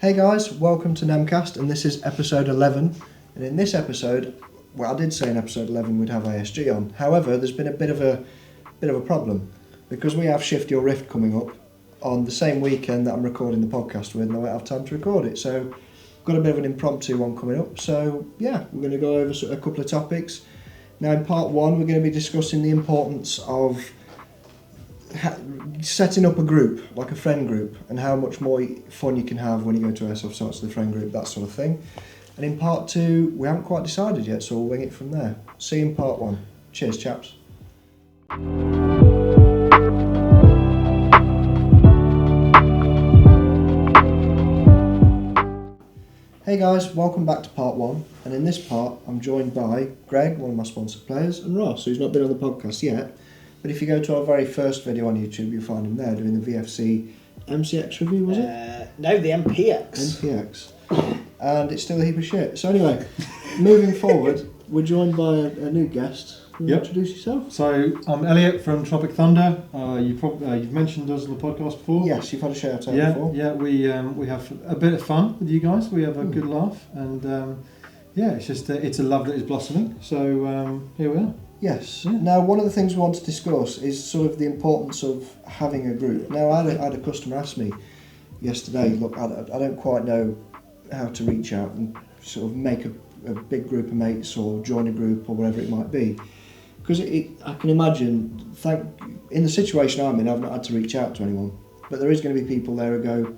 Hey guys, welcome to Nemcast, and this is episode 11. And in this episode, well, I did say in episode 11 we'd have ISG on. However, there's been a bit of a problem because we have Shift Your Rift coming up on the same weekend that I'm recording the podcast with, and I won't have time to record it. So, I've got a bit of an impromptu one coming up. So, yeah, we're going to go over a couple of topics. Now, in part one, we're going to be discussing the importance of setting up a group, like a friend group, and how much more fun you can have when you go to Airsoft sites with a friend group, that sort of thing. And in part two, we haven't quite decided yet, so we'll wing it from there. See you in part one. Cheers, chaps. Hey guys, welcome back to part one. And in this part, I'm joined by Greg, one of my sponsored players, and Ross, who's not been on the podcast yet. But if you go to our very first video on YouTube, you'll find him there doing the VFC MCX review, was it? No, the MPX. MPX. And it's still a heap of shit. So anyway, moving forward, we're joined by a new guest. Can you introduce yourself? So I'm Elliott from Tropic Thunder. You've mentioned us on the podcast before. Yes, you've had a shout out before. Yeah, we have a bit of fun with you guys. We have a good laugh, and it's just it's a love that is blossoming. So here we are. Yes. Yeah. Now, one of the things we want to discuss is sort of the importance of having a group. Now, I had a customer ask me yesterday, look, I don't quite know how to reach out and sort of make a big group of mates or join a group or whatever it might be. Because I can imagine, in the situation I'm in, I've not had to reach out to anyone. But there is going to be people there who go,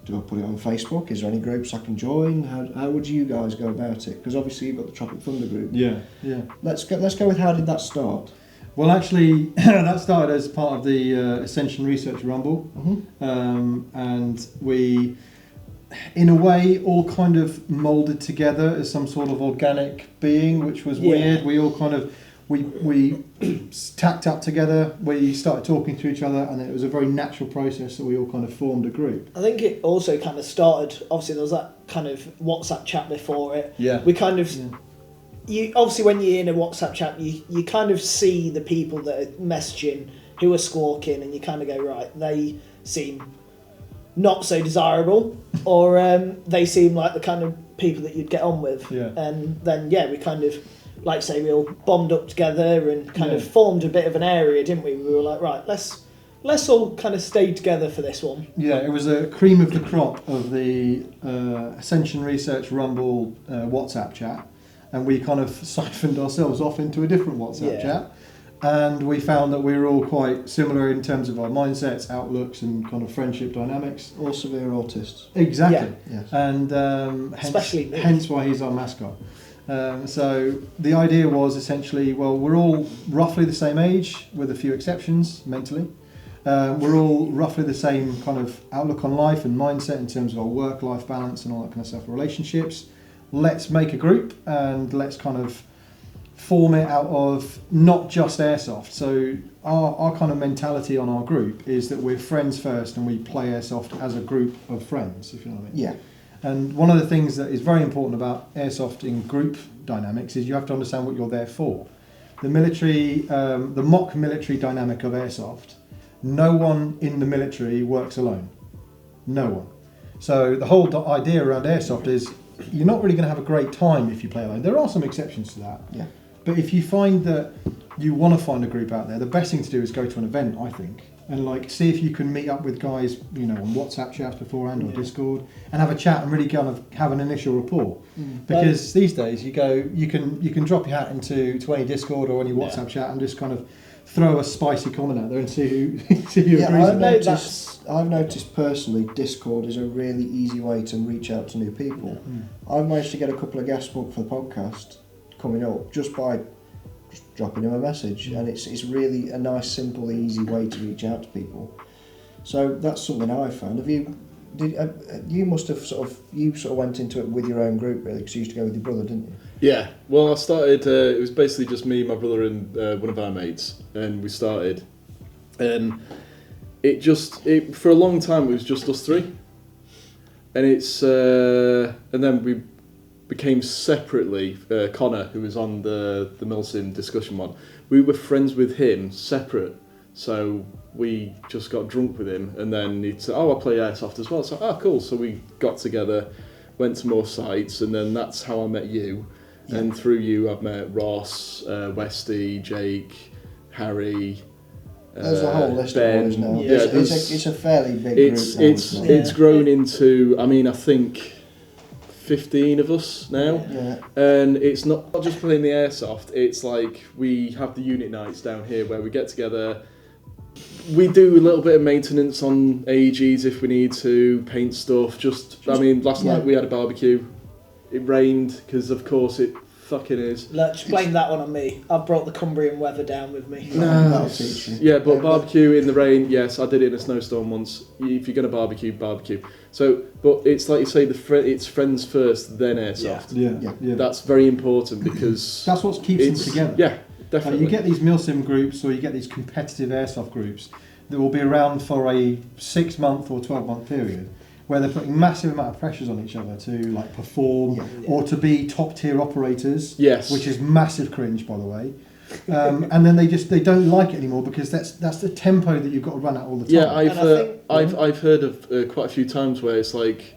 do I put it on Facebook? Is there any groups I can join? How would you guys go about it? Because obviously you've got the Tropic Thunder group. Yeah. Let's go with how did that start? Well, actually, that started as part of the Ascension Research Rumble, and we, in a way, all kind of moulded together as some sort of organic being, which was weird. We all kind of we tacked up together, we started talking to each other, and it was a very natural process that we all kind of formed a group. I think it also kind of started, obviously there was that kind of WhatsApp chat before it. Yeah. We kind of, you obviously when you're in a WhatsApp chat, you kind of see the people that are messaging who are squawking, and you kind of go, right, they seem not so desirable, or they seem like the kind of people that you'd get on with. Yeah. And then, we kind of, like say, we all bombed up together and kind of formed a bit of an area, didn't we? We were like, right, let's all kind of stay together for this one. Yeah, it was a cream of the crop of the Ascension Research Rumble WhatsApp chat, and we kind of siphoned ourselves off into a different WhatsApp chat, and we found that we were all quite similar in terms of our mindsets, outlooks, and kind of friendship dynamics. All severe autists. Exactly. Yeah. Yes. And hence why he's our mascot. So the idea was essentially, well, we're all roughly the same age, with a few exceptions mentally. We're all roughly the same kind of outlook on life and mindset in terms of our work-life balance and all that kind of stuff, relationships. Let's make a group and let's kind of form it out of not just Airsoft. So our kind of mentality on our group is that we're friends first and we play Airsoft as a group of friends, if you know what I mean. Yeah. And one of the things that is very important about Airsoft in group dynamics is you have to understand what you're there for. The military, the mock military dynamic of Airsoft, no one in the military works alone. No one. So the whole idea around Airsoft is you're not really going to have a great time if you play alone. There are some exceptions to that. Yeah. But if you find that you want to find a group out there, the best thing to do is go to an event, I think. And like see if you can meet up with guys, on WhatsApp chats beforehand or Discord, and have a chat and really kind of have an initial rapport. Because these days you can drop your hat into any Discord or any WhatsApp chat and just kind of throw a spicy comment out there and see who agrees. I've noticed personally Discord is a really easy way to reach out to new people. I've managed to get a couple of guests booked for the podcast coming up just by dropping them a message, and it's really a nice, simple, easy way to reach out to people. So that's something I found. You must have sort of went into it with your own group really, because you used to go with your brother, didn't you? Yeah. Well, I started. It was basically just me, my brother, and one of our mates, and we started. And it for a long time it was just us three, and and then we became separately. Connor, who was on the Milsim discussion one, we were friends with him separate So we just got drunk with him, and then he said, "Oh, I play Airsoft as well." So, "Oh, cool." So we got together, went to more sites, and then that's how I met you. Yeah. And through you, I've met Ross, Westy, Jake, Harry. There's a whole list Ben. of boys now. Yeah, it's a fairly big group now. It's grown into, I mean, I think 15 of us now. Yeah. And it's not just playing the Airsoft, it's like we have the unit nights down here where we get together. We do a little bit of maintenance on AEGs if we need to, paint stuff. I mean, last night we had a barbecue. It rained because, of course, it fucking is. Let's blame that one on me. I've brought the Cumbrian weather down with me. That'll teach you. Yeah, but barbecue in the rain, yes, I did it in a snowstorm once. If you're going to barbecue. So, but it's like you say, it's friends first, then Airsoft. Yeah. That's very important because... That's what keeps them together. Yeah, definitely. You get these milsim groups or you get these competitive Airsoft groups that will be around for a 6-month or 12-month period, where they're putting massive amount of pressures on each other to like perform or to be top tier operators. Yes, which is massive cringe, by the way. And then they don't like it anymore because that's the tempo that you've got to run at all the time. Yeah, I've heard of quite a few times where it's like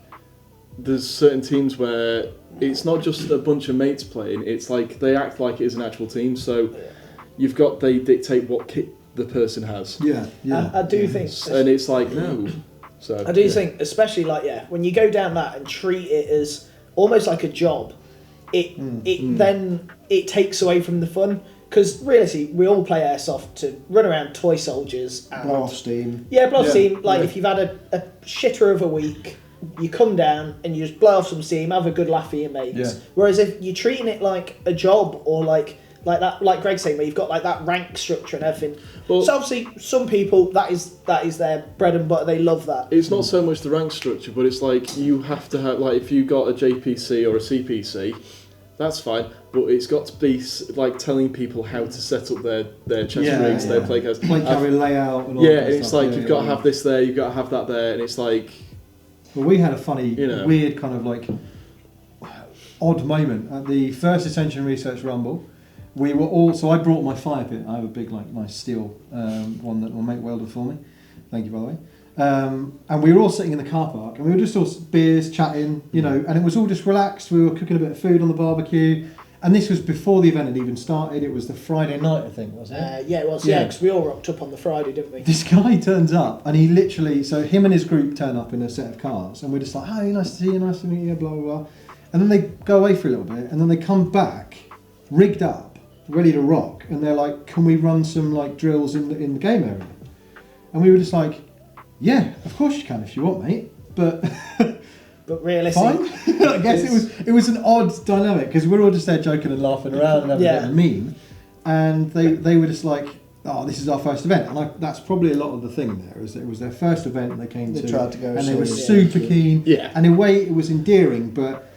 there's certain teams where it's not just a bunch of mates playing. It's like they act like it is an actual team. So they dictate what kit the person has. Yeah. I do think, and it's like no. So, I do think, especially like when you go down that and treat it as almost like a job, then it takes away from the fun. Because realistically, we all play Airsoft to run around toy soldiers and blow off steam. Yeah, blow off steam. Like if you've had a shitter of a week, you come down and you just blow off some steam, have a good laugh with your mates. Yeah. Whereas if you're treating it like a job or like that, like Greg's saying, where you've got like that rank structure and everything. Well, so obviously, some people that is their bread and butter. They love that. It's not so much the rank structure, but it's like you have to have like if you got a JPC or a CPC, that's fine. But it's got to be like telling people how to set up their chest rigs, their play cards, play carry layout, and all and that it's stuff. like you've got to have this there, you've got to have that there, and it's like. Well, we had a funny, weird kind of like odd moment at the first Ascension Research Rumble. We were all, so I brought my fire pit. I have a big, like, nice steel one that my mate welded for me. Thank you, by the way. And we were all sitting in the car park, and we were just all beers, chatting, and it was all just relaxed. We were cooking a bit of food on the barbecue, and this was before the event had even started. It was the Friday night, I think, wasn't it? Yeah, it was. Yeah, because we all rocked up on the Friday, didn't we? This guy turns up, and he literally, so him and his group turn up in a set of cars, and we're just like, "Hi, nice to see you, nice to meet you," blah blah blah. And then they go away for a little bit, and then they come back, rigged up, ready to rock, and they're like, "Can we run some like drills in the game area?" And we were just like, "Yeah, of course you can if you want, mate." But realistically, fine. I guess it was an odd dynamic because we're all just there joking and laughing around and having a bit of a meme, and they were just like, "Oh, this is our first event," and that's probably a lot of the thing there is that it was their first event and they came to, tried to go and they were serious. super keen. Yeah. And in a way, it was endearing, but.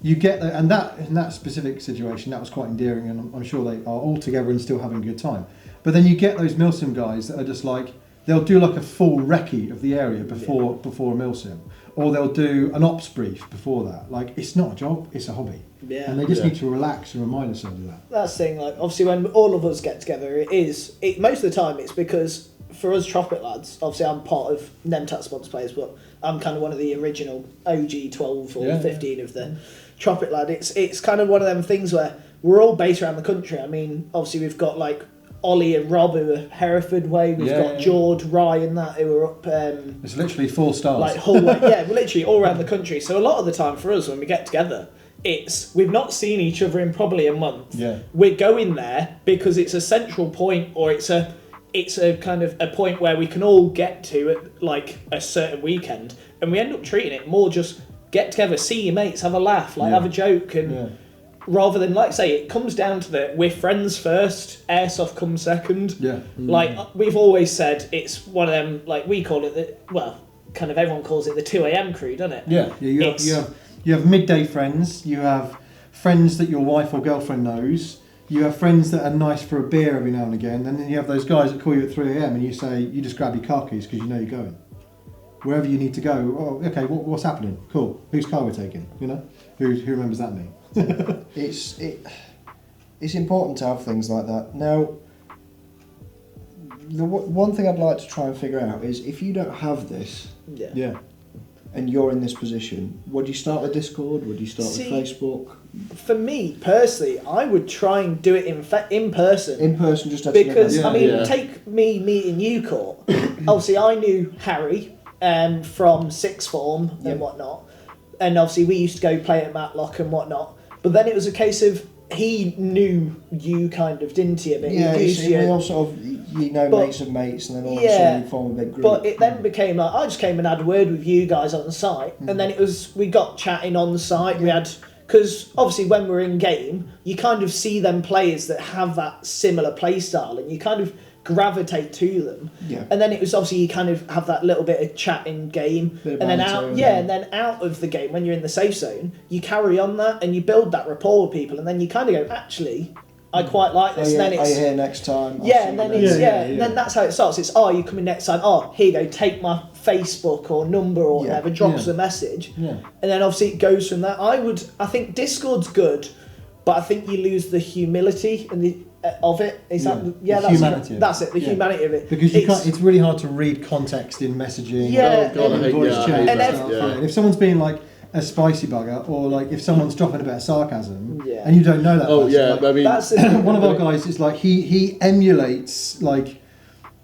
You get that, and that in that specific situation, that was quite endearing, and I'm sure they are all together and still having a good time. But then you get those milsim guys that are just like they'll do like a full recce of the area before a milsim, or they'll do an ops brief before that. Like it's not a job, it's a hobby, and they just need to relax and remind themselves of that. That's the thing. Like obviously, when all of us get together, it most of the time it's because for us Tropic lads. Obviously, I'm part of Nemcast sponsor players, but I'm kind of one of the original OG 12 or 15 of the Tropic lad. It's kind of one of them things where we're all based around the country. I mean, obviously we've got like Ollie and Rob who are Hereford way. We've got Jord, Ryan, that who are up. It's literally 4 stars. Like Hull way. Yeah, we're literally all around the country. So a lot of the time for us when we get together, we've not seen each other in probably a month. Yeah. We're going there because it's a central point, or it's a kind of a point where we can all get to at like a certain weekend, and we end up treating it more just get together, see your mates, have a laugh, have a joke, and rather than like say it comes down to we're friends first, Airsoft comes second. Yeah. Like we've always said, it's one of them, like we call it kind of everyone calls it the 2 a.m. crew, doesn't it? Yeah. You have midday friends, you have friends that your wife or girlfriend knows. You have friends that are nice for a beer every now and again, and then you have those guys that call you at 3 a.m. and you say you just grab your car keys because you know you're going wherever you need to go. Oh, okay, what's happening? Cool. Whose car we're taking? You know, who remembers that name? It's important to have things like that. Now, one thing I'd like to try and figure out is if you don't have this, Yeah. and you're in this position, would you start with Discord? Would you start with Facebook? For me personally, I would try and do it in person. In person, just because Yeah, I mean, yeah. take me meeting you, Court. Obviously, I knew Harry from sixth form and whatnot, and obviously we used to go play at Matlock and whatnot. But then it was a case of he knew you kind of, didn't he? A bit. Yeah, He used we all sort of, mates of mates, and then all of a sudden you form a big group. But it then became like, I just came and had a word with you guys on the site, and then we got chatting on the site. We had, because obviously when we're in game, you kind of see them players that have that similar play style, and you kind of gravitate to them. Yeah. And then it was obviously you kind of have that little bit of chat in game, Bit of and then banter, and then out of the game when you're in the safe zone, you carry on that and you build that rapport with people, and then you kind of go, actually, I quite like this. And then are it's you here next time? and then it's Yeah. and then that's how it starts. It's you coming next time. Here you go. Take my Facebook or number or whatever. Drops a message. Yeah. And then obviously it goes from that. I think Discord's good, but I think you lose the humility and the of it. Is that The that's humanity of it. that's it. The humanity of it. Because it's really hard to read context in messaging. Yeah. Oh, God, I hate- voice yeah, I chat hate and that. stuff. Yeah. And if someone's being like a spicy bugger, or like if someone's dropping a bit of sarcasm, Yeah. and you don't know that. Oh person, yeah, like, I mean, That's the one of our guys is like he emulates like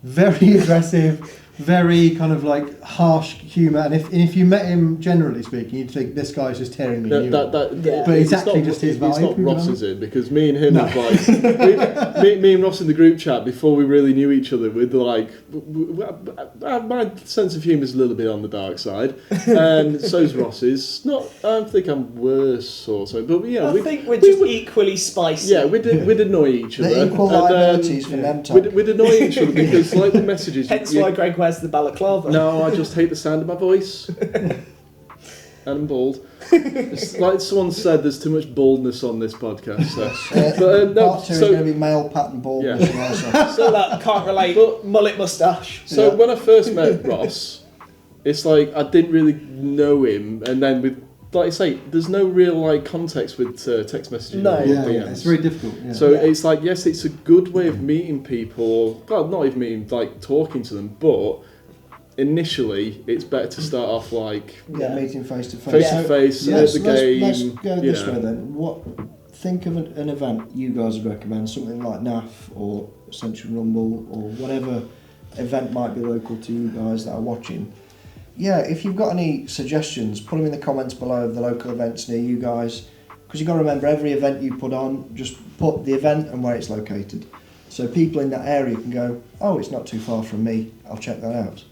very aggressive, very kind of like harsh humour, and if you met him, generally speaking, you'd think this guy's just tearing me a new one. Yeah. But it's not- actually just his It's not vibe, Ross, you know? is it? Because me and him, No. was like, me and Ross in the group chat before we really knew each other, we'd like, my sense of humour is a little bit on the dark side, and so's Ross's. Not, I don't think I'm worse or so, but yeah, I think we're just equally spicy. yeah, we'd annoy each other. The equal and, liabilities for Nemcast. We'd annoy each other because, like the messages. Hence why Greg wears the balaclava. No, I just hate the sound of my voice. And I'm bald. It's like someone said, there's too much baldness on this podcast. So. But, Part 2 is going to be male pattern baldness. Yeah. Also. So that can't relate. Mullet moustache. So when I first met Ross, it's like I didn't really know him, and then with, like I say, there's no real like context with text messaging. No. or Yeah, DMs. it's very difficult. Yeah. So it's like, yes, it's a good way of meeting people. Well, not even meeting, like talking to them, but initially it's better to start off like Meeting face to face face. to face at Let's the game. let's go you this know. way then. Think of an event you guys would recommend, something like NAF or Central Rumble or whatever event might be local to you guys that are watching. Yeah, if you've got any suggestions, put them in the comments below of the local events near you guys, because you've got to remember every event you put on, just put the event and where it's located. So people in that area can go, oh, it's not too far from me, I'll check that out.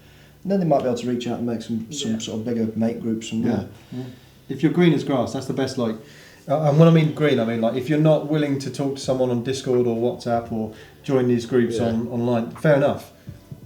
And then they might be able to reach out and make some sort of bigger mate groups somewhere. Yeah. If you're green as grass, that's the best. Like, and when I mean green, I mean like if you're not willing to talk to someone on Discord or WhatsApp or join these groups online, fair enough.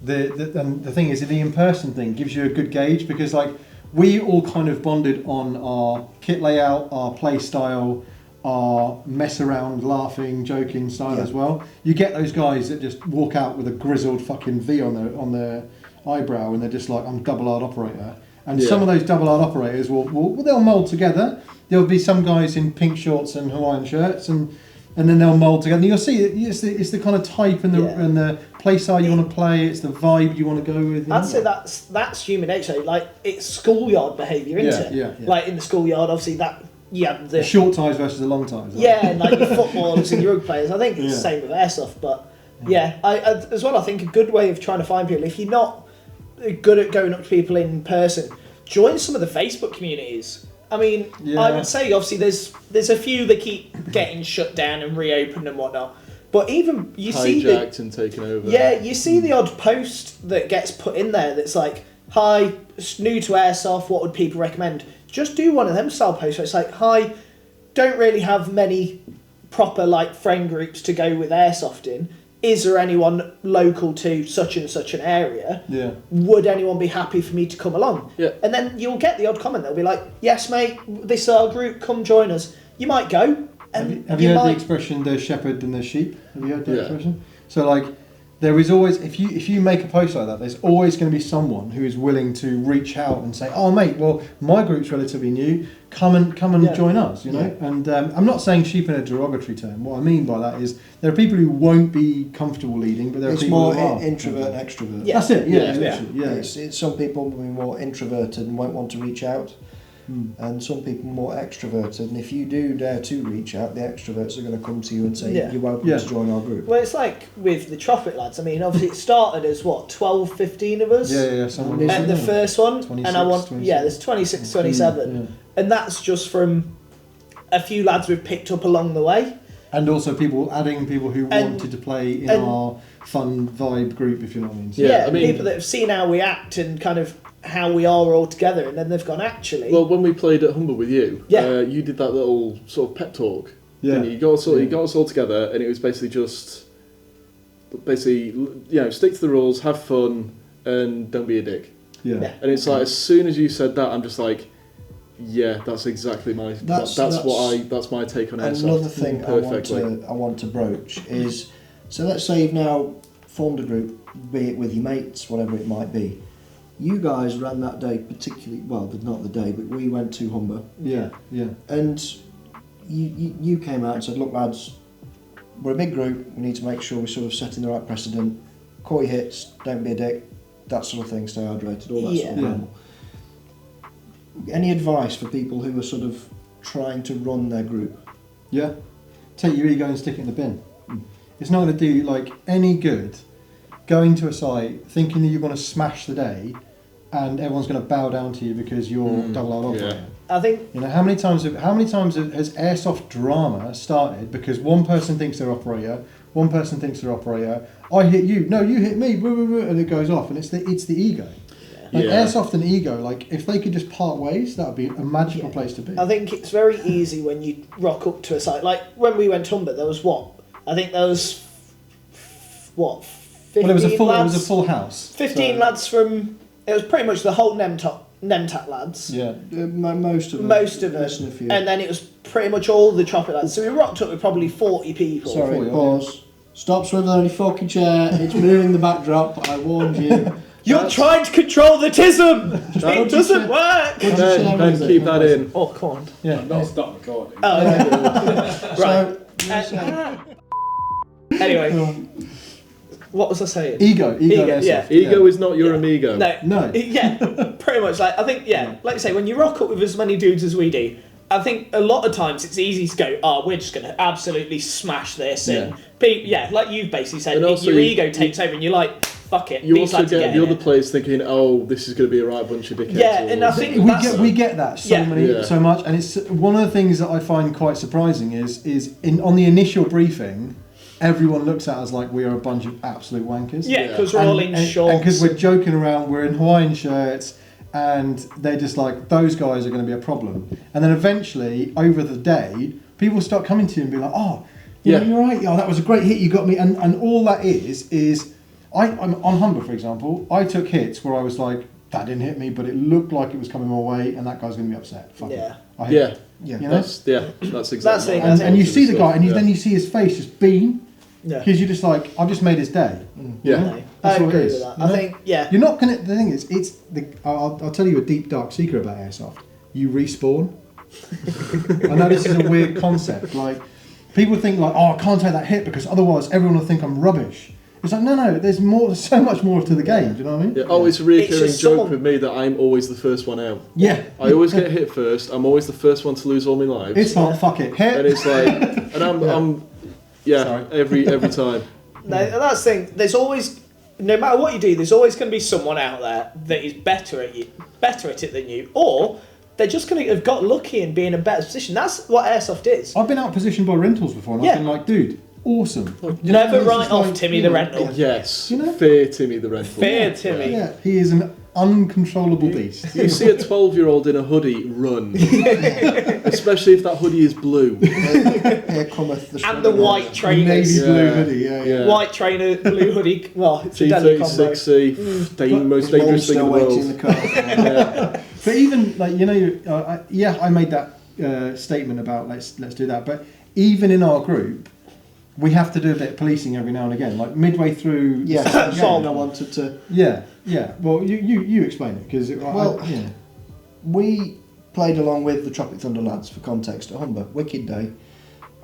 And the thing is, the in-person thing gives you a good gauge, because like we all kind of bonded on our kit layout, our play style, our mess around, laughing, joking style as well. You get those guys that just walk out with a grizzled fucking V on their eyebrow, and they're just like, I'm double-R operator. And some of those double-R operators they'll mould together. There'll be some guys in pink shorts and Hawaiian shirts, and then they'll mould together. And you'll see it's the kind of type and the play style you want to play. It's the vibe you want to go with. I'd say that's human nature. Like, it's schoolyard behaviour, isn't it? Yeah. Like in the schoolyard, obviously that you have the short ties versus the long ties. and like your footballers and your rugby players. I think it's the same with Airsoft, but I as well. I think a good way of trying to find people, if you're not good at going up to people in person, join some of the Facebook communities. I mean, I would say obviously there's a few that keep getting shut down and reopened and whatnot. But even you see hijacked and taken over. Yeah, you see the odd post that gets put in there that's like, hi, new to Airsoft, what would people recommend? Just do one of them style posts where it's like, hi, don't really have many proper like friend groups to go with Airsoft in. Is there anyone local to such and such an area? Yeah. Would anyone be happy for me to come along? Yeah. And then you'll get the odd comment. They'll be like, yes, mate, this is our group, come join us. You might go. And Have you heard the expression, there's shepherd and there's sheep? Have you heard that expression? So like, there is always, if you make a post like that, there's always going to be someone who is willing to reach out and say, oh mate, well my group's relatively new, come and join us, you know. Yeah. And I'm not saying sheep in a derogatory term. What I mean by that is there are people who won't be comfortable leading, but there are It's people more who are. introvert and extrovert. Yeah. That's it. Yeah, Yeah. literally, yeah. It's some people will be more introverted and won't want to reach out, and some people more extroverted. And if you do dare to reach out, the extroverts are going to come to you and say, Yeah. you're welcome Yeah. to join our group. Well, it's like with the Tropic lads. I mean, obviously it started as what 12, 15 of us. Yeah. Someone And At the first one, 26, and I want 27. there's 26, 27, Yeah. and that's just from a few lads we've picked up along the way. And also adding people who And- wanted to play in and- our fun vibe group, if you know what I mean. So- Yeah, I mean- people that have seen how we act and kind of how we are all together, and then they've gone actually. Well, when we played at Humber with you, Yeah. you did that little sort of pep talk. Yeah. And you got us all together, and it was basically stick to the rules, have fun, and don't be a dick. Yeah. Yeah. And it's like as soon as you said that, I'm just like, yeah, that's exactly my that's my take on Airsoft. Another thing perfectly. I want to broach is, so let's say you've now formed a group, be it with your mates, whatever it might be. You guys ran that day particularly well, not the day, but we went to Humber, Yeah. and you came out and said, look lads, we're a big group, we need to make sure we're sort of setting the right precedent, call your hits, don't be a dick, that sort of thing, stay hydrated, all that sort of Yeah. normal. Any advice for people who are sort of trying to run their group? Yeah. Take your ego and stick it in the bin. It's not going to do like any good going to a site thinking that you're going to smash the day and everyone's going to bow down to you because you're double R operator. I think You know, how many times has Airsoft drama started because one person thinks they're operator, one person thinks they're operator, I hit you, no, you hit me, and it goes off, and it's the ego. Like Yeah. Airsoft and ego, like if they could just part ways, that would be a magical place to be. I think it's very easy when you rock up to a site. Like when we went to Humber, there was I think there was 15 Well, it was a lads. full house. 15 so- lads from. It was pretty much the whole Nemtat lads. Yeah. Most of them. Most of less them. than a few. And then it was pretty much all the Tropic lads. So we rocked up with probably 40 people. Sorry, 40, pause. Stop swiveling on your fucking chair. It's moving the backdrop. I warned you. You're trying to control the tism! It doesn't work! Ben, keep that in. Oh, come on. Yeah. Not stop recording. Oh, okay. Right. So, Anyway, what was I saying? Ego Ego, yeah. Airsoft, Ego is not your amigo. No. Yeah, pretty much. Like I think, like I say, when you rock up with as many dudes as we do, I think a lot of times it's easy to go, oh, we're just going to absolutely smash this. And like you've basically said, And also your you- ego takes over and you're like, fuck it. You these also lads are get getting the other it. players thinking, oh, this is going to be a right bunch of dickheads. Yeah, or- and I think that's... We get that so much, and it's one of the things that I find quite surprising is on the initial briefing, everyone looks at us like we are a bunch of absolute wankers. Yeah, because we're all in shorts. And because we're joking around, we're in Hawaiian shirts, and they're just like, those guys are going to be a problem. And then eventually, over the day, people start coming to you and be like, oh, you're right, that was a great hit, you got me. And all that is I'm on Humber, for example, I took hits where I was like, that didn't hit me, but it looked like it was coming my way, and that guy's going to be upset. Fuck it. I hit it. yeah. You know? That's exactly That's it. And you see the guy, and yeah. then you see his face just beam, Yeah. because you're just like, I've just made his day. Yeah. No, I That's what it agree is, with that. you I know? think, You're not gonna. The thing is, I'll tell you a deep dark secret about Airsoft. You respawn. I know this is a weird concept. Like people think like, oh, I can't take that hit because otherwise everyone will think I'm rubbish. It's like no. There's so much more to the game. Do you know what I mean? Yeah. Oh, it's a It's reoccurring just joke someone- with me that I'm always the first one out. Yeah. I always get hit first. I'm always the first one to lose all my lives. It's not fuck it. Hit. and it's like, and I'm Sorry. every time. No, and that's the thing. There's always, no matter what you do, there's always going to be someone out there that is better at it than you, or they're just going to have got lucky and be in a better position. That's what Airsoft is. I've been out positioned by rentals before, and Yeah. I've been like, dude, awesome. Never It's write just off like, Timmy you the know, rental. Yes, You know? fear Timmy the rental. Fear Timmy. Yeah, he is an uncontrollable beast. You see a 12-year-old in a hoodie, run. Especially if that hoodie is blue. Here cometh the And the white trainers. Navy blue Yeah. hoodie. Yeah. White trainer, blue hoodie. Well, it's a deadly combo. G36C, most His mum's dangerous thing in still the waiting in world. the car. Yeah. But even like I made that statement about let's do that. But even in our group, we have to do a bit of policing every now and again. Like midway through. Yeah, the second game, I wanted to. Yeah. Well, you explain it because we played along with the Tropic Thunder lads for context at Humber. Wicked day.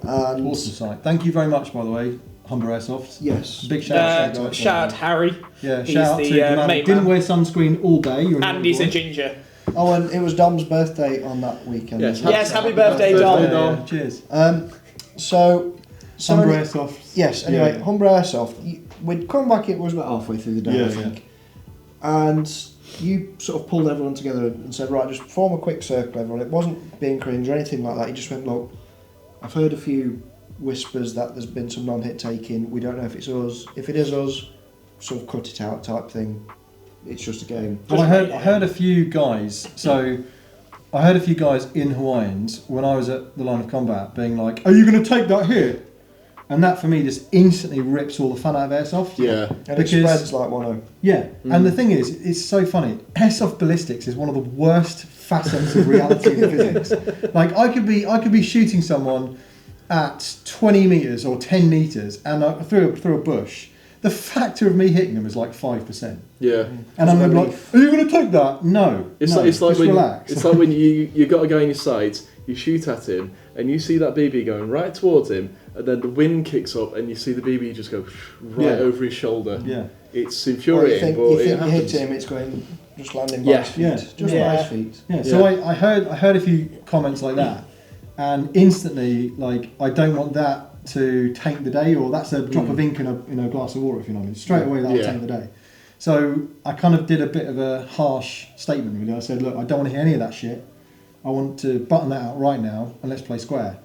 And awesome site. Thank you very much, by the way, Humber Airsoft. Yes. Big shout out to you guys. Shout out Harry. Yeah, He's shout out the, to the man main who didn't man. wear sunscreen all day. You're And he's a ginger. Oh, and it was Dom's birthday on that weekend. Yes, Yes, happy birthday, Dom. Yeah, cheers. So Humber any- Airsoft. Yes, anyway, Yeah. Humber Airsoft. We'd come back, it was about halfway through the day, Yeah, I think. And you sort of pulled everyone together and said, right, just form a quick circle, everyone. It wasn't being cringe or anything like that. You just went, look, I've heard a few whispers that there's been some non-hit taking. We don't know if it's us. If it is us, sort of cut it out type thing. It's just a game. Well, I heard a few guys. So I heard a few guys in Hawaiians when I was at the line of combat being like, "Are you going to take that hit?" And that for me just instantly rips all the fun out of airsoft. Yeah. And it spreads like 1-0. Yeah, and the thing is, it's so funny. Airsoft ballistics is one of the worst facets of reality in physics. Like I could be shooting someone at 20 meters or 10 meters and through a bush. The factor of me hitting them is like 5%. Yeah. And I'm gonna be like, "Are you going to take that?" No. It's no, like just when relax. it's like when you got a guy in your sights, you shoot at him, and you see that BB going right towards him, and then the wind kicks up, and you see the BB just go right over his shoulder. Yeah. It's Or infuriating, you but it think you happens. hit him, it's going, just landing by Yeah. his feet. Yeah. Just Yeah. by his feet. Yeah, so I heard a few comments like that, and instantly, like, I don't want that to taint the day, or that's a drop of ink in a glass of water, if you know what I mean. Straight away, that'll taint the day. So I kind of did a bit of a harsh statement, really. I said, look, I don't want to hear any of that shit. I want to button that out right now, and let's play square.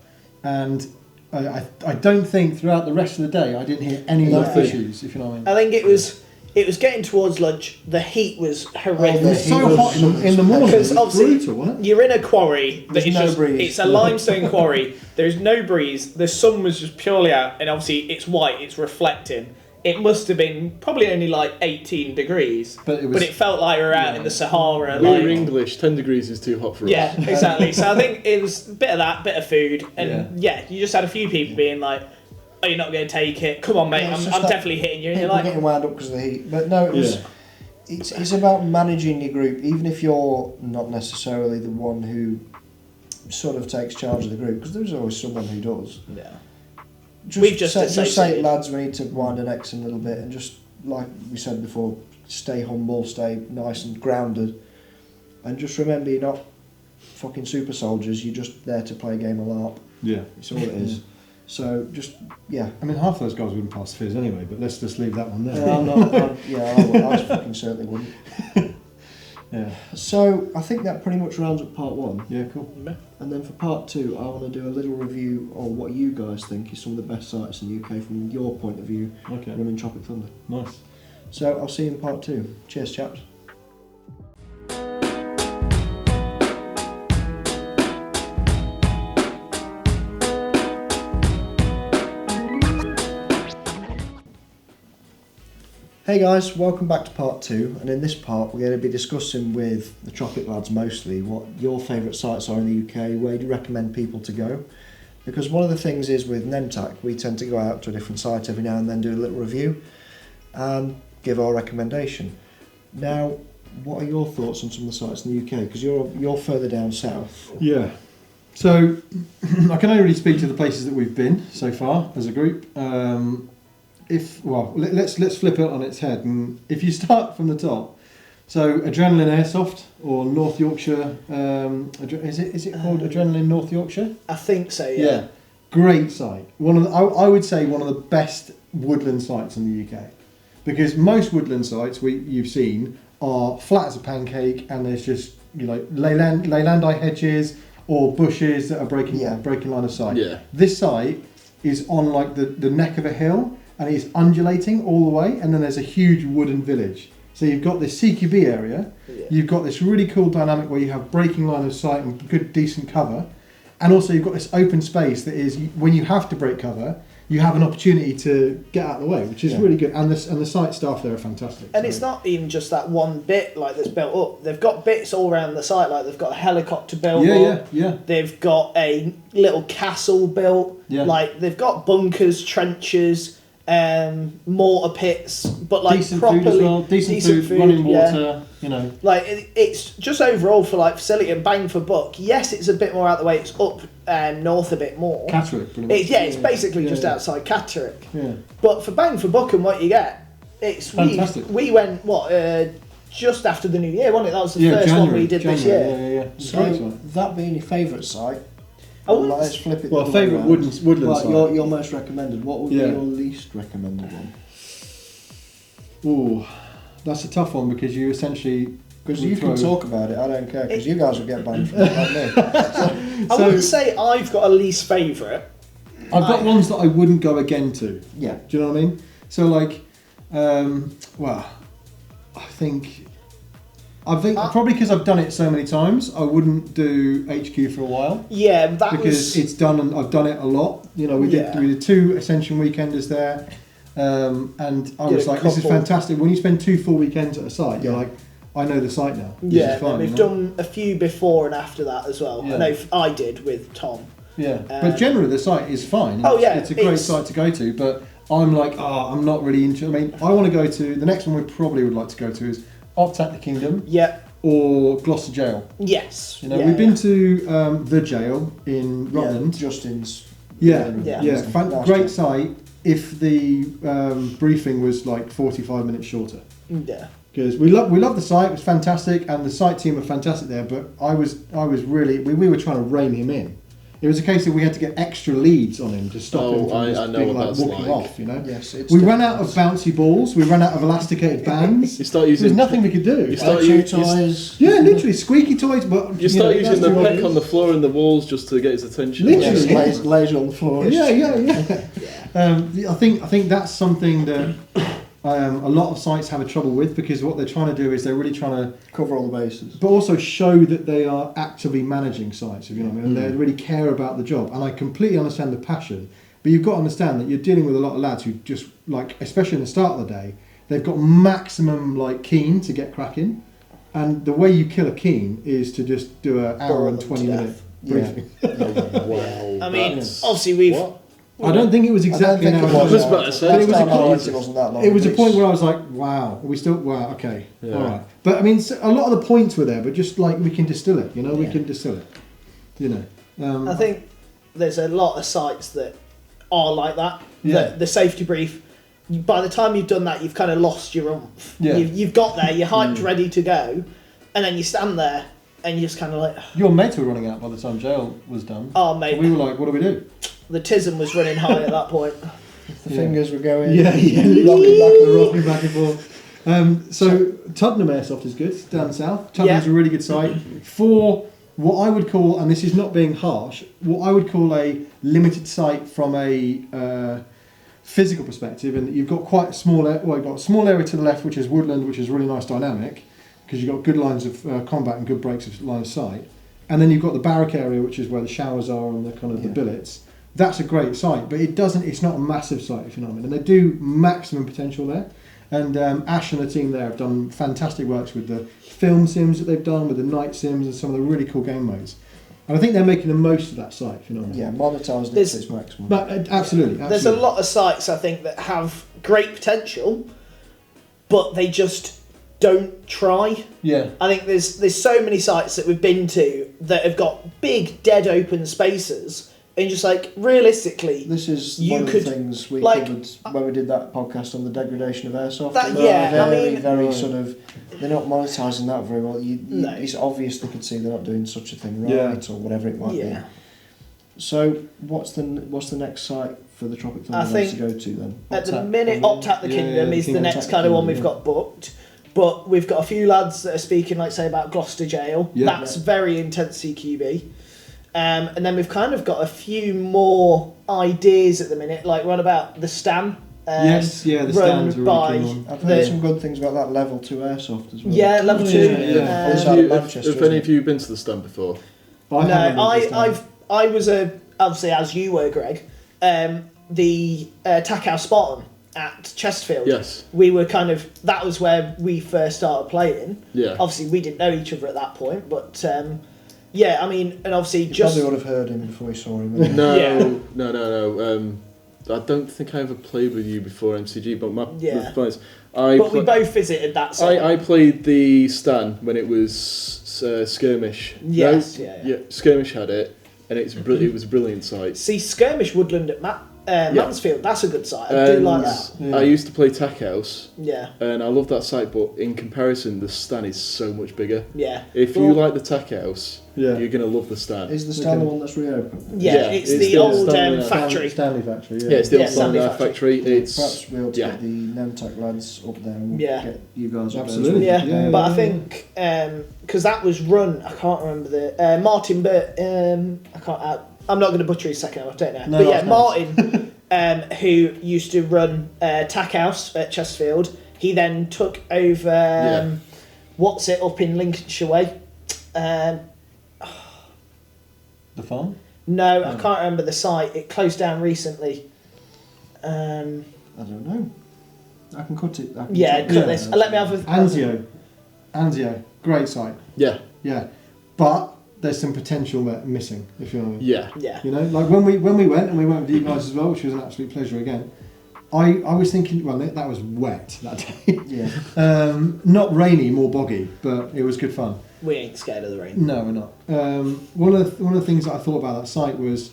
And I don't think throughout the rest of the day I didn't hear any Nothing. issues, if you know what I mean. I think it was getting towards lunch. The heat was It was horrendous. so hot in the morning. It Because was obviously brutal, wasn't it? you're in a quarry that There's is no just breeze. it's a limestone quarry. There's no breeze. The sun was just purely out, and obviously it's white. It's reflecting. It must have been probably only like 18 degrees, But it was- but it felt like we were out in the Sahara. We're like, English, 10 degrees is too hot for us. yeah, exactly. So I think it was a bit of that, bit of food, and yeah, you just had a few people being like, "Oh, you're not going to take it? Come on, mate, Yeah, it's I'm just that definitely hitting you." And you're People like, getting wound up because of the heat. But no, it was. It's about managing your group, even if you're not necessarily the one who sort of takes charge of the group, because there's always someone who does. yeah. Just just say, associated. lads, we need to wind our necks in a little bit, and just like we said before, stay humble, stay nice and grounded, and just remember you're not fucking super soldiers. You're just there to play a game of LARP. Yeah. It's all it is. So just I mean, half those guys wouldn't pass fizz anyway, but let's just leave that one there. I'm not. I fucking certainly wouldn't. Yeah. So I think that pretty much rounds up part one. Yeah, cool. And then for part two, I want to do a little review on what you guys think is some of the best sites in the UK from your point of view Okay. running Tropic Thunder. Nice. So I'll see you in part two. Cheers, chaps. Hey guys, welcome back to part two, and in this part we're going to be discussing with the Tropic lads mostly what your favourite sites are in the UK, where do you recommend people to go, because one of the things is with Nemtac we tend to go out to a different site every now and then, do a little review and give our recommendation. Now, what are your thoughts on some of the sites in the UK, because you're further down south? Yeah. So I can only really speak to the places that we've been so far as a group. Let's flip it on its head, and if you start from the top, so Adrenaline Airsoft or North Yorkshire, is it called Adrenaline North Yorkshire? I think so. Yeah. Great site. I would say one of the best woodland sites in the UK, because most woodland sites you've seen are flat as a pancake, and there's just leylandii hedges or bushes that are breaking line of sight. Yeah. This site is on like the neck of a hill, and it's undulating all the way, and then there's a huge wooden village. So you've got this CQB area, you've got this really cool dynamic where you have breaking line of sight and good decent cover, and also you've got this open space that is, when you have to break cover, you have an opportunity to get out of the way, which is really good. And the site staff there are fantastic. And it's not even just that one bit like that's built up. They've got bits all around the site, like they've got a helicopter built up. Yeah. They've got a little castle built. Yeah. Like they've got bunkers, trenches, mortar pits, but like decent properly food as well. Decent food, running water. You know, like it's just overall for like facility and bang for buck. Yes, it's a bit more out the way. It's up north a bit more. Catterick, pretty much. It's basically just outside Catterick. Yeah. But for bang for buck and what you get, it's fantastic. We went just after the new year, wasn't it? That was the first January, one we did this year. Yeah. So that being your favourite site, let's flip it. Well, favourite woodland site. Your most recommended. What would be your least recommended one? Ooh, that's a tough one because you essentially... Because you can talk about it, I don't care, because you guys will get banned from it, not me. I wouldn't say I've got a least favourite. I've got ones that I wouldn't go again to. Yeah. Do you know what I mean? So like, I think probably because I've done it so many times, I wouldn't do HQ for a while. Yeah, because it's done and I've done it a lot. You know, we did 2 Ascension weekenders there, and I was like, this is fantastic. When you spend 2 full weekends at a site, you're like, I know the site now. Yeah, this is fun, and we've done a few before and after that as well. Yeah. I know I did with Tom. Yeah, but generally the site is fine. It's a great site to go to, but I'm like, I'm not really into. I mean, I want to go to the next one. We probably would like to go to is Untitled Kingdom. Yeah. Or Gloucester Jail. Yes. You know, we've been to the jail in Rutland. Justin's. Great site. If the briefing was like 45 minutes shorter. Yeah. Because we love the site, it was fantastic, and the site team were fantastic there. But I was really we were trying to rein him in. It was a case that we had to get extra leads on him to stop him from just being like walking off. You know, we ran out of bouncy balls, we ran out of elasticated bands. There's nothing we could do. You start using toys. Yeah, literally squeaky toys. But you start using the peck on the floor and the walls just to get his attention. Literally, laser on the floor. I think that's something that. A lot of sites have a trouble with because what they're trying to do is they're really trying to cover all the bases, but also show that they are actively managing sites. If you know what I mean, and they really care about the job. And I completely understand the passion, but you've got to understand that you're dealing with a lot of lads who just like, especially in the start of the day, they've got maximum like keen to get cracking, and the way you kill a keen is to just do an hour and 20-minute briefing. Wow. I mean, obviously we've. I don't think it was exactly an hour. I was about to say. It was a point where I was like, wow, are we still, wow, okay, all right. But I mean, a lot of the points were there, but just like we can distill it, you know, we can distill it, you know. I think there's a lot of sites that are like that. Yeah. The safety brief, by the time you've done that, you've kind of lost your oomph. Yeah. You've got there, you're hyped, ready to go, and then you stand there and you're just kind of like... Your mates were running out by the time jail was done. Oh, mate. So we were like, what do we do? The tism was running high at that point. The fingers were going. Yeah, rocking back and forth. So Tuddenham Airsoft is good down south. Tuddenham's a really good site for what I would call, and this is not being harsh, what I would call a limited site from a physical perspective, and you've got quite a small. You've got a small area to the left, which is woodland, which is really nice dynamic because you've got good lines of combat and good breaks of line of sight, and then you've got the barrack area, which is where the showers are and the kind of the billets. That's a great site, but it's not a massive site, if you know what I mean. And they do maximum potential there. And Ash and the team there have done fantastic works with the film sims that they've done, with the night sims and some of the really cool game modes. And I think they're making the most of that site, if you know what I mean. Yeah, monetising it to its maximum. But absolutely. There's a lot of sites, I think, that have great potential, but they just don't try. Yeah. I think there's so many sites that we've been to that have got big, dead open spaces. And just like, realistically... This is one of the things we covered when we did that podcast on the degradation of Airsoft. Very sort of... They're not monetising that very well. It's obvious they could see they're not doing such a thing right, or whatever it might be. So, what's the next site for the Tropic Thunder to go to then? At the minute, Untitled Kingdom is the next kind of one we've got booked. But we've got a few lads that are speaking, like say, about Gloucester Jail. Yeah. That's very intense CQB. And then we've kind of got a few more ideas at the minute, like one about the Stan. The Stan's a really cool. I've heard some good things about that level 2 Airsoft as well. Yeah, level 2. Have any of you been to the Stan before? I was obviously, as you were, Greg. the Tack House Spartan at Chesterfield. Yes. We were that was where we first started playing. Yeah. Obviously, we didn't know each other at that point, but yeah, I mean, and obviously You just... probably would have heard him before you saw him. wouldn't you? No, Yeah. no. I don't think I ever played with you before MCG, but Yeah. the point is, we both visited that site. I played the stand when it was Skirmish. Yes, No? yeah. Skirmish had it, and it was a brilliant site. See, Skirmish Woodland at Mansfield, that's a good site. I do like that. Yeah. I used to play Tack House, Yeah, and I love that site, but in comparison, the stand is so much bigger. yeah. If you like the Tack House, Yeah. you're going to love the stand. Is the stand the one that's reopened? Yeah, it's the still old Stanley factory. Stanley factory. Yeah. Yeah, it's the old Stanley Stanley factory. It's Perhaps we'll yeah. get the Nemtech lads up there and we'll Yeah. get you guys up Absolutely. there. Yeah, Yeah, but yeah, I think because that was run, I can't remember the Martin Burt. I can't. I'm not going to butcher his second name. I don't know. No, But yeah, that's Martin, who used to run Tack House at Chesterfield. He then took over what's it up in Lincolnshire Way. The farm. No, I can't remember the site. It closed down recently. I don't know. I can cut it. I can Yeah, cut cut it. this. Let me have a. Anzio, great site. Yeah, Yeah, but there's some potential missing. If you know what I mean. yeah. Yeah. You know, like when we went and we went with you guys as well, which was an absolute pleasure again. I was thinking, well, that was wet that day. Yeah. Not rainy, more boggy, but it was good fun. We ain't scared of the rain. No, we're not. One of the things that I thought about that site was,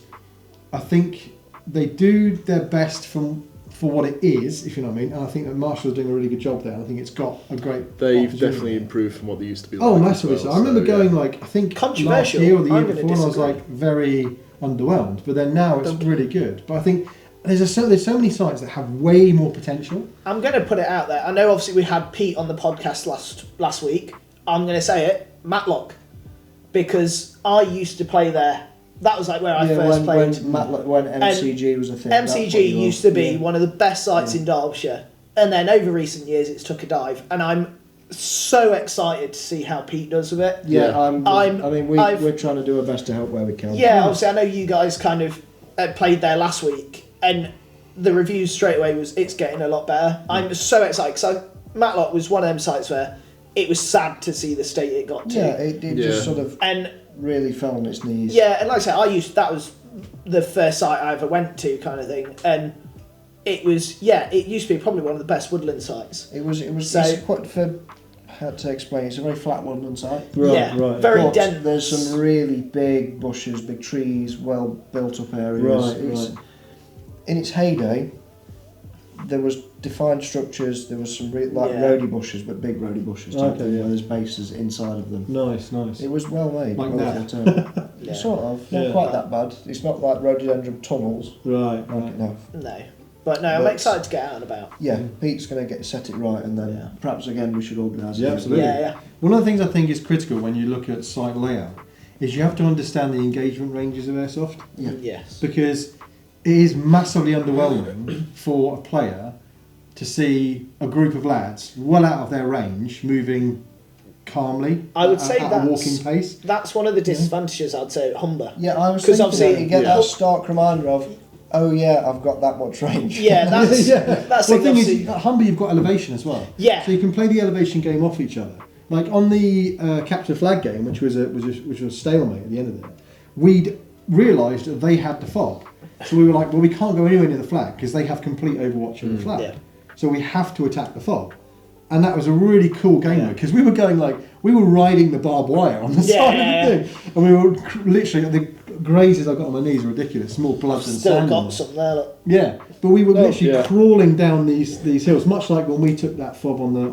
I think they do their best for what it is, if you know what I mean. And I think that Marshall's doing a really good job there. And I think it's got a great. They've opportunity. definitely improved from what they used to be. Oh, like massively as so. well, I remember yeah. going I think last Controversial. year or the year I'm gonna before, and I was disagree. very underwhelmed. But then now it's really good. But I think there's so many sites that have way more potential. I'm going to put it out there. I know obviously we had Pete on the podcast last week. I'm going to say it, Matlock, because I used to play there. That was like where I first played. When MCG was a thing. that's what MCG you used to be yeah. one of the best sites in Derbyshire, and then over recent years it's took a dive, and I'm so excited to see how Pete does with it. Yeah, I've- we're trying to do our best to help where we can. Yeah, obviously I know you guys kind of played there last week, and the reviews straight away was it's getting a lot better. I'm so excited because Matlock was one of them sites where it was sad to see the state it got to. Yeah, it just Yeah. sort of And really fell on its knees. yeah, and like I said, that was the first site I ever went to, kind of thing, and it was it used to be probably one of the best woodland sites. It was So- it's quite for how to explain. It's a very flat woodland site. Very But dense. There's some really big bushes, big trees, well built up areas. Right. In its heyday, there was defined structures. There was some Yeah. roadie bushes, but big roadie bushes. Type Okay, thing, yeah. where there's bases inside of them. Nice. It was well made. Like well that. thought out. Yeah. Sort of. Not Yeah. quite that bad. It's not like rhododendron tunnels. Right. No, but I'm But- excited to get out and about. Yeah, Pete's going to set it right, and then Yeah. perhaps again we should organise. Yeah, it. absolutely. Yeah. One of the things I think is critical when you look at site layout is you have to understand the engagement ranges of airsoft, Yeah. Yes. because it is massively underwhelming for a player to see a group of lads well out of their range moving calmly I would say at a that's- walking pace. That's one of the disadvantages I'd say at Humber. Yeah, I was 'Cause thinking obviously- that you get Yeah. that stark reminder of, oh yeah, I've got that much range. Yeah, that's that's Well, the thing obviously- is, at Humber you've got elevation as well. Yeah. So you can play the elevation game off each other. Like on the capture flag game, which was a stalemate at the end of it, we'd realised that they had the fob. So we were like, well, we can't go anywhere near the flag because they have complete overwatch of the flag. Yeah. So we have to attack the fob. And that was a really cool game Yeah. because we were going we were riding the barbed wire on the Yeah, side yeah, of the thing. And we were literally, the grazes I've got on my knees are ridiculous, more blood than Still sand. on got them. some there. Look. Yeah, but we were literally yeah. crawling down these hills, much like when we took that fob on the Yeah,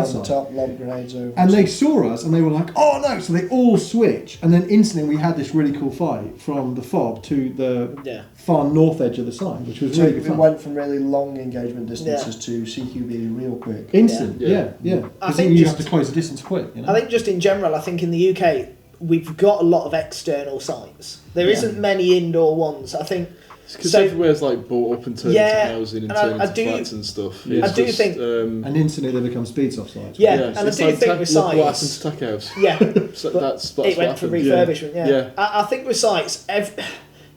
south on the side. top, lob grenades over. And they saw us and they were like, oh no! So they all switch, and then instantly we had this really cool fight from the fob to the Yeah. far north edge of the side, which was So really good we fun. went from really long engagement distances to CQB real quick. Instant, Yeah. yeah. I Because think you just- have to close the distance quick. You know? I think just in general, I think in the UK we've got a lot of external sites. There Yeah. isn't many indoor ones. I think. Because So- everywhere's like bought up and turned Yeah, into housing and and I- turned I into do- flats and stuff. Yeah. I do think- and instantly they become speed soft sites. Yeah, yeah, and I it's do like think with look what happened sites. to Tack House. Yeah. So But that's it what went for happened. refurbishment. Yeah. Yeah. I think with sites,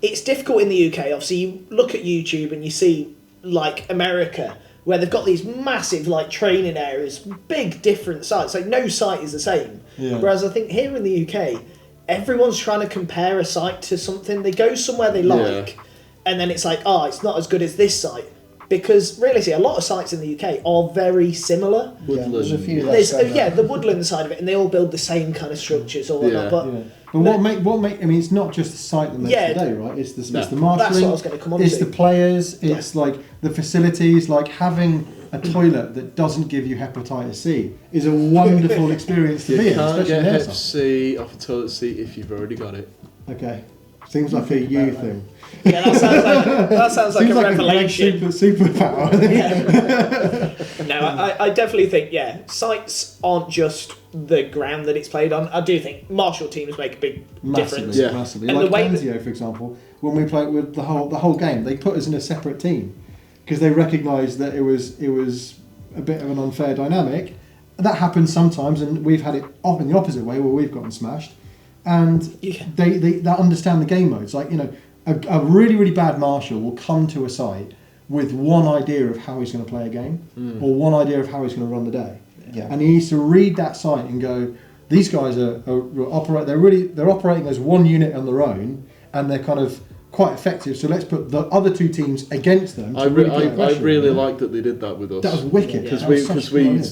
it's difficult in the UK. Obviously, you look at YouTube and you see like America, where they've got these massive like training areas, big different sites. Like no site is the same. Yeah. Whereas I think here in the UK, everyone's trying to compare a site to something. They go somewhere they like, and then it's like, oh, it's not as good as this site. Because really, a lot of sites in the UK are very similar. Woodland. There's a few. The woodland side of it, and they all build the same kind of structures or whatnot. But what make? I mean, it's not just the site that makes the day, right? It's the marshalling. That's what I was going to come on It's to. the players. It's like the facilities. Like having a toilet that doesn't give you hepatitis C is a wonderful experience to be in. You can't especially get in Hep Airsoft. C off a toilet seat if you've already got it. Okay, seems like a you thing. Yeah, that sounds like Seems a like revelation. a superpower. No, I definitely think, sites aren't just the ground that it's played on. I do think martial teams make a big difference. Massively. And like the way Anzio, for example, when we played with the whole game, they put us in a separate team because they recognised that it was a bit of an unfair dynamic. That happens sometimes, and we've had it often the opposite way where we've gotten smashed. And they understand the game modes. Like, a really, really bad marshal will come to a site with one idea of how he's going to play a game or one idea of how he's going to run the day. Yeah. And he needs to read that site and go, these guys are they're operating as one unit on their own, and they're kind of quite effective. So let's put the other two teams against them. I really like that they did that with us. That was wicked. Because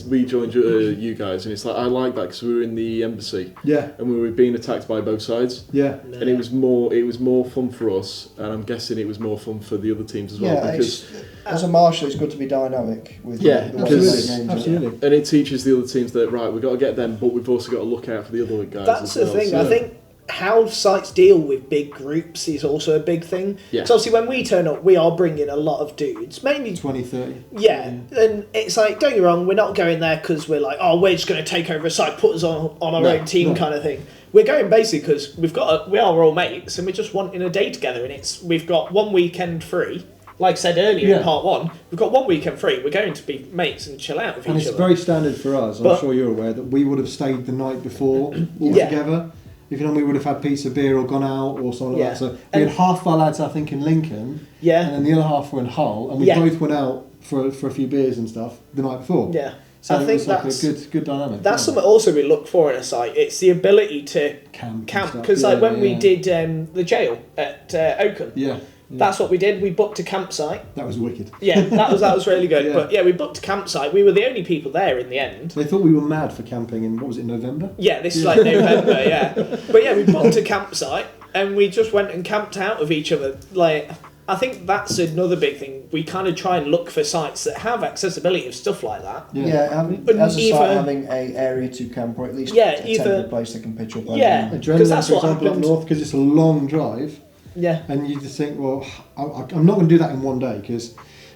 we joined you guys, and it's like I like that because we were in the embassy. Yeah. And we were being attacked by both sides. Yeah. And it was more fun for us, and I'm guessing it was more fun for the other teams as well. Yeah, because as a marshal, it's good to be dynamic with the way they play games. Absolutely. And it teaches the other teams that we've got to get them, but we've also got to look out for the other guys. That's as the well. thing. So, I think how sites deal with big groups is also a big thing. Yeah. So obviously when we turn up, we are bringing a lot of dudes, mainly 20, 30. Yeah, and it's like, don't get me wrong, we're not going there because we're like, oh, we're just going to take over a site, put us on our own team kind of thing. We're going basically because we are all mates and we're just wanting a day together, and we've got one weekend free. Like I said earlier in part one, we've got one weekend free. We're going to be mates and chill out with each other. And it's very standard for us. I'm sure you're aware that we would have stayed the night before all together. If we would have had pizza, beer, or gone out or something like that. So we had half of our lads, I think, in Lincoln, and then the other half were in Hull, and we both went out for a few beers and stuff the night before. Yeah, so I think that's like a good dynamic. That's something also we look for in a site. It's the ability to camp because when we did the jail at Oakham, that's what we did. We booked a campsite. That was wicked. Yeah, that was really good. But we booked a campsite. We were the only people there in the end. They thought we were mad for camping in, what was it, November? Yeah, this is like November, But we booked a campsite and we just went and camped out of each other. Like, I think that's another big thing. We kind of try and look for sites that have accessibility of stuff like that. As a site having an area to camp, or at least a temporary place they can pitch up. Because that's for what example, happened. up north, because it's a long drive. Yeah. And you just think, well, I'm not going to do that in one day, because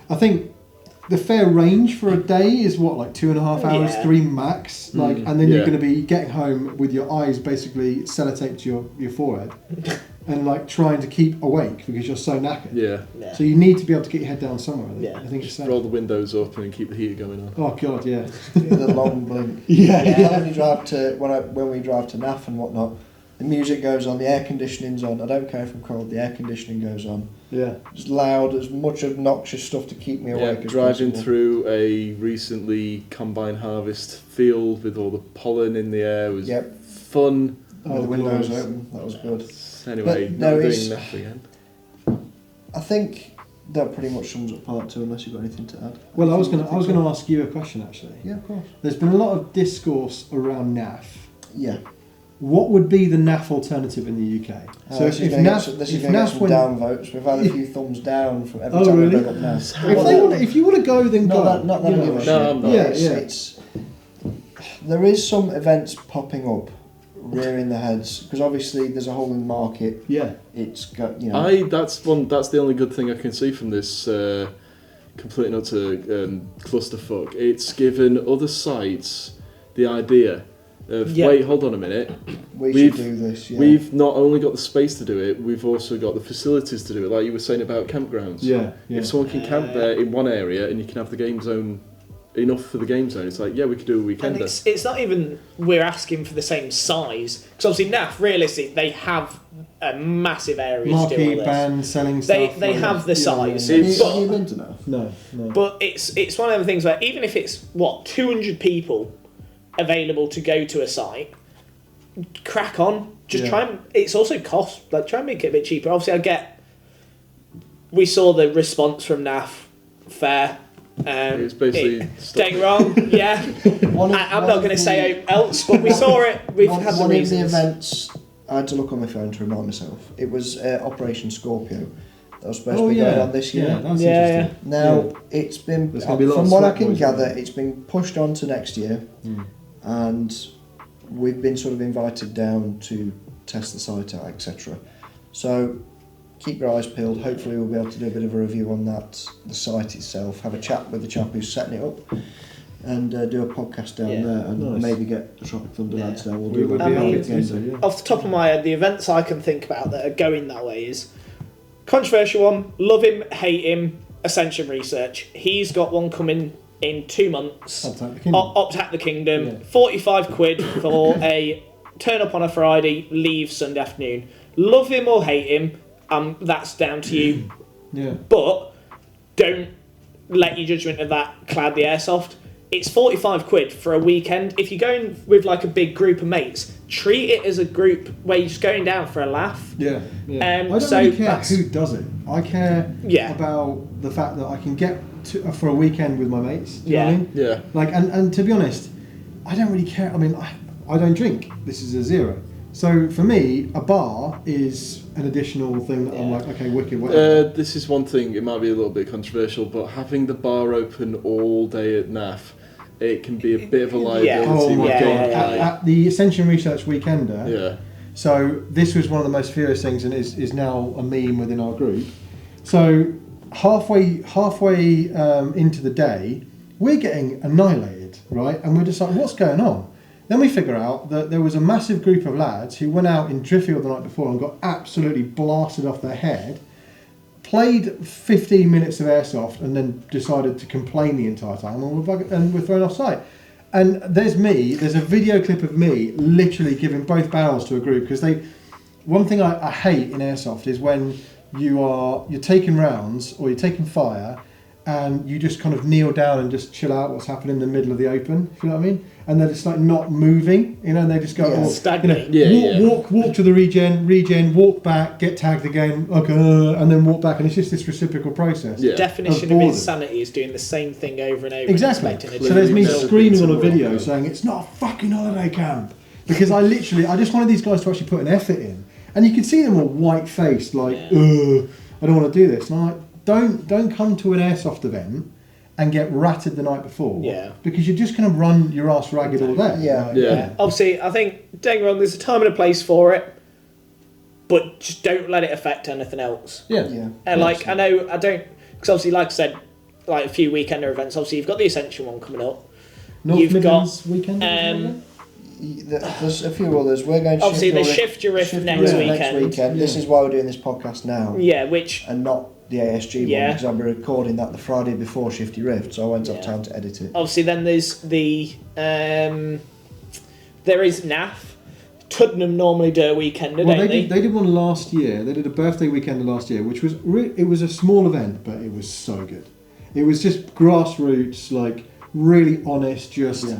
I think the fair range for a day is what, like 2.5 hours, 3 max, and then you're going to be getting home with your eyes basically sellotaped to your forehead, and like trying to keep awake because you're so knackered. Yeah. So you need to be able to get your head down somewhere. I think it's roll the windows open and keep the heater going on. Oh god, yeah. The long blink. When we drive to when we drive to NAF and whatnot, the music goes on, the air conditioning's on. I don't care if I'm cold, the air conditioning goes on. Yeah. It's loud, as much obnoxious stuff to keep me awake as driving possible. through a recently combine harvest field with all the pollen in the air was fun. With the windows open, that was good. Anyway, But not doing that again. I think that pretty much sums up part 2, unless you've got anything to add. Well, I was going to ask you a question actually. Yeah, of course. There's been a lot of discourse around NAF. Yeah. What would be the NAF alternative in the UK? So if NAF, this is going to get some downvotes. We've had a few thumbs down from every time we bring up NAF. If you want to go, then go. Not that I give a shit. No, I'm not. It's there is some events popping up, rearing their heads, because obviously there's a hole in the market. Yeah. It's got, That's the only good thing I can see from this complete and utter clusterfuck. It's given other sites the idea of, wait, hold on a minute. We should do this, We've not only got the space to do it, we've also got the facilities to do it, like you were saying about campgrounds. Yeah. If someone can camp there in one area and you can have the game zone enough for the game zone. It's like, yeah, we could do a weekender. And it's not even we're asking for the same size, because obviously NAF, realistically, they have a massive area to do all Marquee this. band selling They stuff. have the size. Have But- you been to NAF? No. But it's one of the things where even if it's 200 people available to go to a site, crack on. Just try and it's also cost. Like try and make it a bit cheaper. Obviously, we saw the response from NAF fair. It's basically don't get me wrong. Yeah, I'm not going to say else, but we saw it. We've had the one reasons. of the events. I had to look on my phone to remind myself. It was Operation Scorpio. That was supposed to be going on this year. Yeah, that's Yeah, interesting. Now it's been, There's gonna be a lot of from what I sweat can boys, gather, isn't it's been pushed on to next year, and we've been sort of invited down to test the site out, etc. So keep your eyes peeled. Hopefully we'll be able to do a bit of a review on that, the site itself, have a chat with the chap who's setting it up, and do a podcast down there, and Nice. maybe get the Tropic Thunder lads down. We'll We do would a be I happy mean, to do so, yeah. Off the top of my head, the events I can think about that are going that way is controversial one. Love him, hate him. Ascension Research. He's got one coming in 2 months. Uptake the Kingdom. Uptake the Kingdom. Yeah. £45 for a turn up on a Friday, leave Sunday afternoon. Love him or hate him, that's down to you. Yeah. But don't let your judgment of that cloud the Airsoft. It's £45 for a weekend. If you're going with like a big group of mates, treat it as a group where you're just going down for a laugh. Yeah. I don't so really care that's- who does it. I care Yeah. about the fact that I can get for a weekend with my mates. Do you know what I mean? Yeah. Like, and to be honest, I don't really care. I mean, I don't drink. This is a zero. So for me, a bar is an additional thing that I'm like, okay, wicked, whatever. This is one thing, it might be a little bit controversial, but having the bar open all day at NAF, it can be a bit of a liability Oh my with yeah, god! yeah, gameplay. At the Ascension Research Weekender, Yeah. so this was one of the most furious things, and is now a meme within our group. So halfway into the day, we're getting annihilated, right? And we're just like, what's going on? Then we figure out that there was a massive group of lads who went out in Driffield the night before and got absolutely blasted off their head, played 15 minutes of Airsoft, and then decided to complain the entire time, and we're thrown off site. And there's a video clip of me literally giving both barrels to a group, because one thing I hate in Airsoft is when you're taking rounds or you're taking fire and you just kind of kneel down and just chill out what's happening in the middle of the open, if you know what I mean? And they're just like not moving, and they just go, stagnate. walk to the regen, walk back, get tagged again, and then walk back, and it's just this reciprocal process. Yeah. Definition of boredom. insanity is doing the same thing over and over. Exactly. And expecting it So there's me Never screaming been on a to video one. saying it's not a fucking holiday camp, because I just wanted these guys to actually put an effort in, and you could see them all white faced, like, ugh, I don't want to do this. And I'm like, don't come to an Airsoft event and get ratted the night before, because you're just going to run your ass ragged all day. Yeah. Like, Yeah. Obviously, I think, don't get me wrong, there's a time and a place for it, but just don't let it affect anything else. Yeah. Yeah. And like, I don't, because obviously, like I said, like a few weekender events, obviously you've got the Ascension one coming up. North You've Midlands weekend. There's a few others. We're going to Obviously, shift the your Shift Your Rift shift next your rift weekend. next weekend. This Yeah. is why we're doing this podcast now, Which, and not the ASG Yeah. one, because I'm recording that the Friday before Shifty Rift, so I won't have Yeah. time to edit it. obviously, then there's the, there is NAF. Tuddenham normally do a weekender, Well, don't they did one last year. They did a birthday weekend last year, which was it was a small event, but it was so good. It was just grassroots, like really honest, just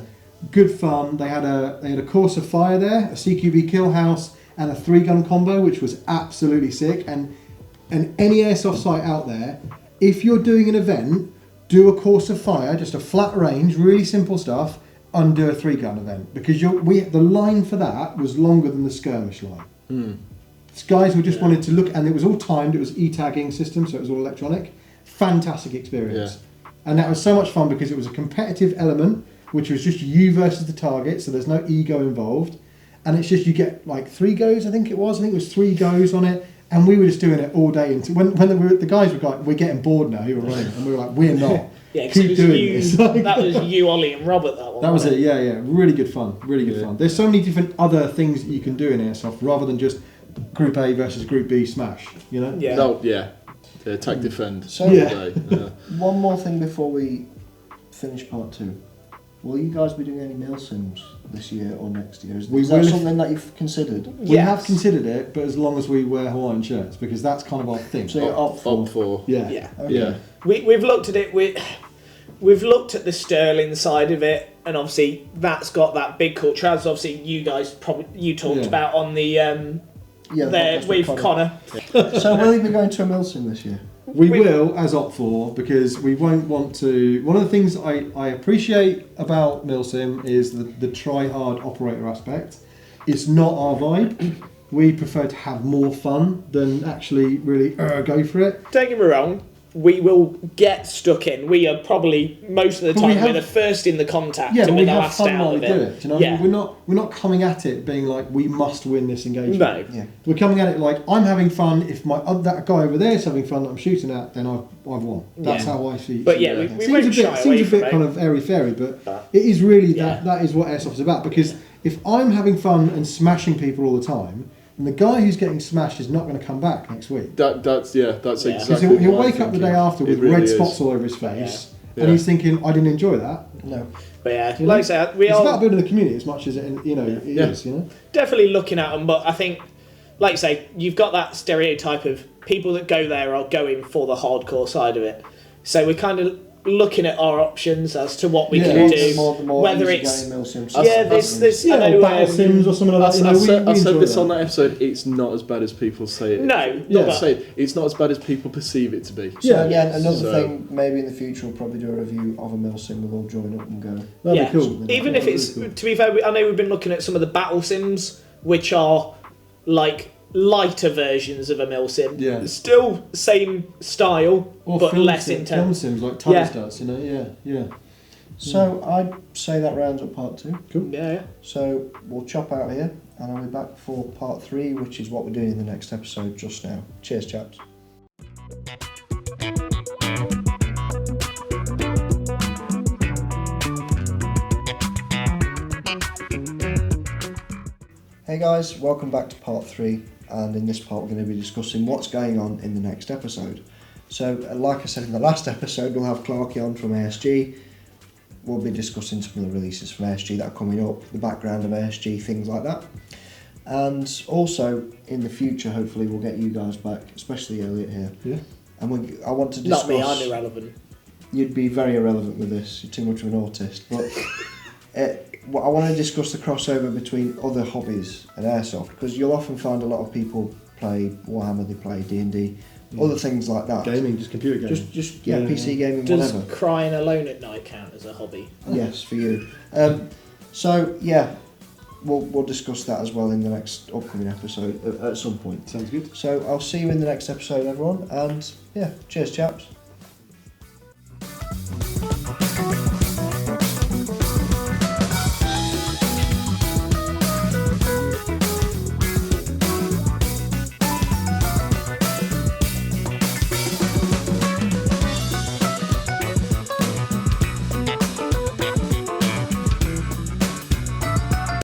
good fun. They had a course of fire there, a CQB kill house, and a 3-gun combo, which was absolutely sick. And any airsoft site out there, if you're doing an event, do a course of fire, just a flat range, really simple stuff, and do a 3-gun event, because the line for that was longer than the skirmish line. Guys were just wanted to look, and it was all timed. It was e-tagging system, so it was all electronic. Fantastic experience, and that was so much fun because it was a competitive element, which was just you versus the target, so there's no ego involved, and it's just you get like 3 goes. I think it was 3 goes on it, and we were just doing it all day. And when the guys were like, "We're getting bored now," who were running, and we were like, "We're not." Yeah, because Keep doing this. that was you, Ollie, and Robert. That one. That was wasn't it, yeah. Really good fun, really good fun. There's so many different other things that you can do in Airsoft rather than just Group A versus Group B smash, you know? Yeah. Attack defend. So all day. one more thing before we finish part 2, will you guys be doing any milsims this year or next year? Is We that will if- something that you've considered? We Yes. have considered it, but as long as we wear Hawaiian shirts, because that's kind of our thing. So you're up for? Up for. Yeah. Yeah. Okay. Yeah. We've looked at it. We've looked at the Sterling side of it, and obviously that's got that big culture. As obviously you guys you talked Yeah. about on the Yeah, the there podcast with Connor. So will you be going to a milsim this year? We will, as Op4, because we won't want to... One of the things I appreciate about Milsim is the try-hard operator aspect. It's not our vibe. We prefer to have more fun than actually really go for it. Don't get me wrong. We will get stuck in. We are probably most of the But time we have- we're the first in the contact Yeah, and but we're we the have last fun out while of we do it. it. Do you know? Yeah. We're not coming at it being like we must win this engagement. No. Yeah. We're coming at it like I'm having fun. If that guy over there is having fun that I'm shooting at, then I've won. That's Yeah. how I see. But yeah, it. we Seems won't a shy bit away seems a from bit it. kind of airy fairy, but it is really Yeah. that is what Airsoft is about. Because if I'm having fun and smashing people all the time, and the guy who's getting smashed is not going to come back next week. That's Yeah. exactly. Because he'll what I'm wake up the day thinking. after with It really red is. spots all over his face, Yeah. and he's thinking, "I didn't enjoy that." No. But yeah, You like I know? said, we It's are about building the community as much as it Yeah. is. You know. definitely looking at them. But I think, like you say, you've got that stereotype of people that go there are going for the hardcore side of it. So we're kind of looking at our options as to what we Yeah. can The do. more Whether easygoing it's milsims. yeah, there's Yeah, I know, or battle sims or something like that. I said we this enjoy on that episode. It's not as bad as people say it. No, Yeah. not Say it, it's not as bad as people perceive it to be. So Yeah. again, another So- thing, maybe in the future we'll probably do a review of a milsim. We'll all join up and go. That'd Yeah. be cool. Even Yeah, if it's, that'd be cool. to be fair, I know we've been looking at some of the battle sims, which are like lighter versions of a mil sim. Yeah. Still same style, Or but film less Film intense. sims like Tunnels Yeah. does, you know. Yeah. So I'd say that rounds up part 2. Cool. Yeah. So we'll chop out here, and I'll be back for part 3, which is what we're doing in the next episode just now. Cheers, chaps. Hey guys, welcome back to part 3, and in this part we're going to be discussing what's going on in the next episode. So, like I said in the last episode, we'll have Clarky on from ASG. We'll be discussing some of the releases from ASG that are coming up, the background of ASG, things like that. And also, in the future, hopefully we'll get you guys back, especially Elliott here. Yeah. And I want to discuss... Not me, I'm irrelevant. You'd be very irrelevant with this. You're too much of an autist. But I want to discuss the crossover between other hobbies and Airsoft, because you'll often find a lot of people play Warhammer, they play D&D, other things like that. Gaming, just computer gaming. Just Yeah, PC gaming, Does whatever. crying alone at night count as a hobby? Yes, for you. So yeah, we'll discuss that as well in the next upcoming episode at some point. Sounds good. So I'll see you in the next episode, everyone. And yeah, cheers, chaps.